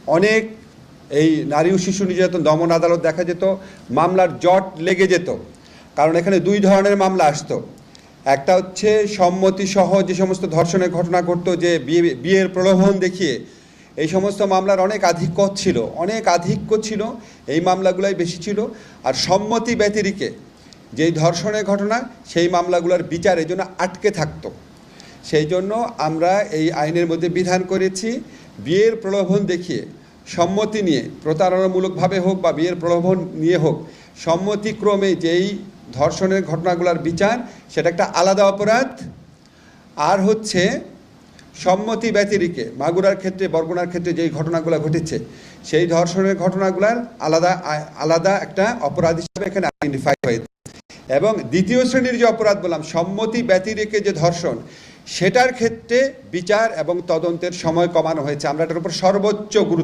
অনেক এই নারী ও শিশু নির্যাতন দমন আদালত দেখা যেত, মামলার জট লেগে যেত, কারণ এখানে দুই ধরনের মামলা আসতো। একটা হচ্ছে সম্মতিসহ যে সমস্ত ধর্ষণের ঘটনা ঘটতো, যে বিয়ের প্রলোভন দেখিয়ে, এই সমস্ত মামলার অনেক আধিক্য ছিল, এই মামলাগুলাই বেশি ছিল। আর সম্মতি ব্যতিরেকে যেই ধর্ষণের ঘটনা, সেই মামলাগুলোর বিচারের জন্য আটকে থাকতো। সেই জন্য আমরা এই আইনের মধ্যে বিধান করেছি, বিয়ের প্রলোভন দেখিয়ে সম্মতি নিয়ে, প্রতারণামূলকভাবে হোক বা বিয়ের প্রলোভন নিয়ে হোক, সম্মতিক্রমে যেই ধর্ষণের ঘটনাগুলোর বিচার, সেটা একটা আলাদা অপরাধ। আর হচ্ছে সম্মতি ব্যতিরেকে মাগুরার ক্ষেত্রে, বরগুনার ক্ষেত্রে যেই ঘটনাগুলো ঘটেছে, সেই ধর্ষণের ঘটনাগুলোর আলাদা একটা অপরাধ হিসাবে এখানে আইডেন্টিফাই হয়েছে। এবং দ্বিতীয় শ্রেণীর যে অপরাধ বললাম, সম্মতি ব্যতিরেকে যে ধর্ষণ, সেটার ক্ষেত্রে বিচার এবং তদন্তের সময় কমানো হয়েছে। আমরা এটার উপর সর্বোচ্চ গুরুত্ব